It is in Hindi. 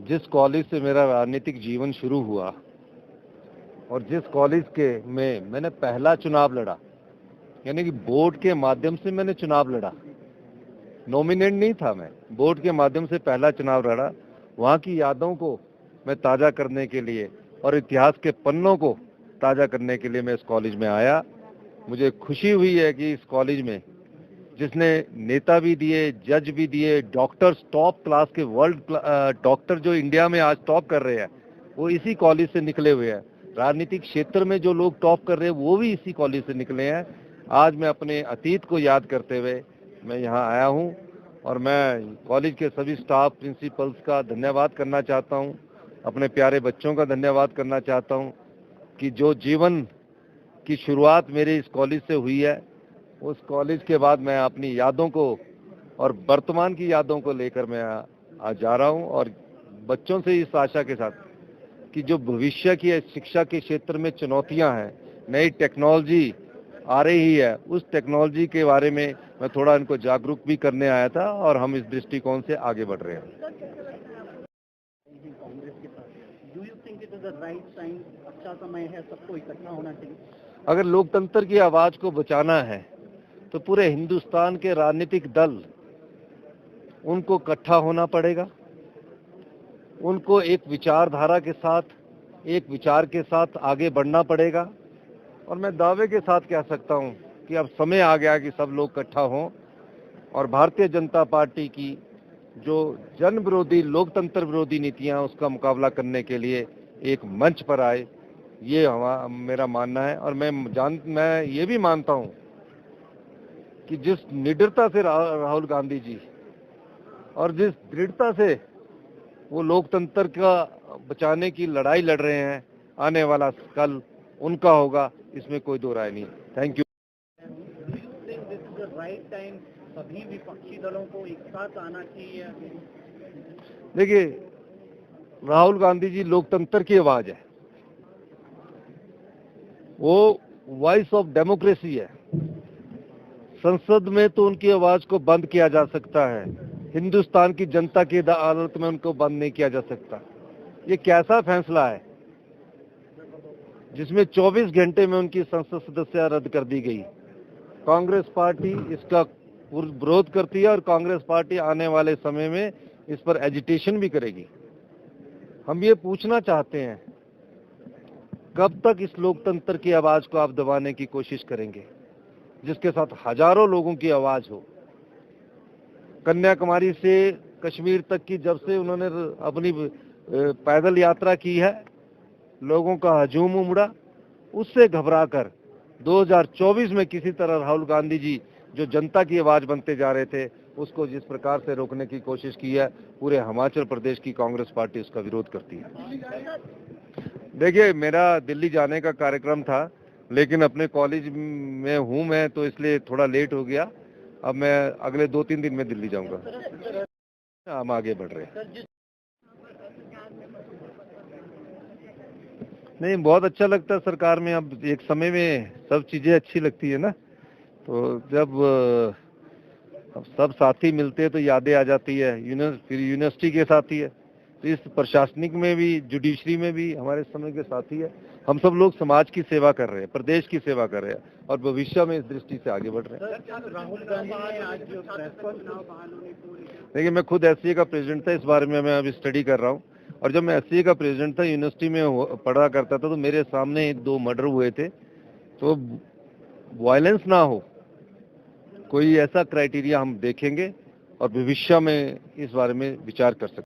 जिस कॉलेज से मेरा राजनीतिक जीवन शुरू हुआ और जिस कॉलेज के में मैंने पहला चुनाव लड़ा, यानी कि बोर्ड के माध्यम से मैंने चुनाव लड़ा, नॉमिनेट नहीं था मैं, बोर्ड के माध्यम से पहला चुनाव लड़ा। वहाँ की यादों को मैं ताज़ा करने के लिए और इतिहास के पन्नों को ताज़ा करने के लिए मैं इस कॉलेज में आया। मुझे खुशी हुई है कि इस कॉलेज में जिसने नेता भी दिए, जज भी दिए, डॉक्टर्स टॉप क्लास के वर्ल्ड डॉक्टर जो इंडिया में आज टॉप कर रहे हैं वो इसी कॉलेज से निकले हुए हैं। राजनीतिक क्षेत्र में जो लोग टॉप कर रहे हैं वो भी इसी कॉलेज से निकले हैं। आज मैं अपने अतीत को याद करते हुए मैं यहाँ आया हूँ और मैं कॉलेज के सभी स्टाफ, प्रिंसिपल्स का धन्यवाद करना चाहता हूँ, अपने प्यारे बच्चों का धन्यवाद करना चाहता हूँ कि जो जीवन की शुरुआत मेरे इस कॉलेज से हुई है, उस कॉलेज के बाद मैं अपनी यादों को और वर्तमान की यादों को लेकर मैं आज जा रहा हूं और बच्चों से इस आशा के साथ कि जो भविष्य की शिक्षा के क्षेत्र में चुनौतियां हैं, नई टेक्नोलॉजी आ रही है, उस टेक्नोलॉजी के बारे में मैं थोड़ा इनको जागरूक भी करने आया था और हम इस दृष्टिकोण से आगे बढ़ रहे हैं। कांग्रेस के साथ do you think it is the right time, अच्छा समय है सबको इकट्ठा होना चाहिए? अगर लोकतंत्र की आवाज को बचाना है तो पूरे हिंदुस्तान के राजनीतिक दल उनको इकट्ठा होना पड़ेगा, उनको एक विचारधारा के साथ, एक विचार के साथ आगे बढ़ना पड़ेगा। और मैं दावे के साथ कह सकता हूं कि अब समय आ गया कि सब लोग इकट्ठा हों और भारतीय जनता पार्टी की जो जन विरोधी, लोकतंत्र विरोधी नीतियां, उसका मुकाबला करने के लिए एक मंच पर आए। ये मेरा मानना है। और मैं ये भी मानता हूं कि जिस निडरता से राहुल गांधी जी और जिस दृढ़ता से वो लोकतंत्र का बचाने की लड़ाई लड़ रहे हैं, आने वाला कल उनका होगा, इसमें कोई दो राय नहीं। Thank you. राइट टाइम सभी विपक्षी दलों को एक साथ आना चाहिए? देखिए, राहुल गांधी जी लोकतंत्र की आवाज है, वो वॉइस ऑफ डेमोक्रेसी है। संसद में तो उनकी आवाज को बंद किया जा सकता है, हिंदुस्तान की जनता की अदालत में उनको बंद नहीं किया जा सकता। ये कैसा फैसला है जिसमें 24 घंटे में उनकी संसद सदस्यता रद्द कर दी गई। कांग्रेस पार्टी इसका विरोध करती है और कांग्रेस पार्टी आने वाले समय में इस पर एजिटेशन भी करेगी। हम ये पूछना चाहते हैं, कब तक इस लोकतंत्र की आवाज को आप दबाने की कोशिश करेंगे, जिसके साथ हजारों लोगों की आवाज हो। कन्याकुमारी से कश्मीर तक की जब से उन्होंने अपनी पैदल यात्रा की है, लोगों का हजूम उमड़ा, उससे घबराकर 2024 में किसी तरह राहुल गांधी जी जो जनता की आवाज बनते जा रहे थे, उसको जिस प्रकार से रोकने की कोशिश की है, पूरे हिमाचल प्रदेश की कांग्रेस पार्टी उसका विरोध करती है। देखिए, मेरा दिल्ली जाने का कार्यक्रम था, लेकिन अपने कॉलेज में हूं मैं, तो इसलिए थोड़ा लेट हो गया। अब मैं अगले 2-3 दिन में दिल्ली जाऊंगा। हम आगे बढ़ रहे हैं। नहीं, बहुत अच्छा लगता है सरकार में। अब एक समय में सब चीजें अच्छी लगती है ना, तो जब अब सब साथी मिलते हैं तो यादें आ जाती है। फिर यूनिवर्सिटी के साथी है, तो इस प्रशासनिक में भी, जुडिशरी में भी हमारे समय के साथी है। हम सब लोग समाज की सेवा कर रहे हैं, प्रदेश की सेवा कर रहे हैं और भविष्य में इस दृष्टि से आगे बढ़ रहे हैं। राहुल गांधी आज देखिए, मैं खुद एससीए का प्रेसिडेंट था, इस बारे में मैं अभी स्टडी कर रहा हूँ। और जब मैं एससीए का प्रेसिडेंट था, यूनिवर्सिटी में पढ़ा करता था, तो मेरे सामने 2 मर्डर हुए थे। तो वायलेंस ना हो, कोई ऐसा क्राइटेरिया हम देखेंगे और भविष्य में इस बारे में विचार कर सकते हैं।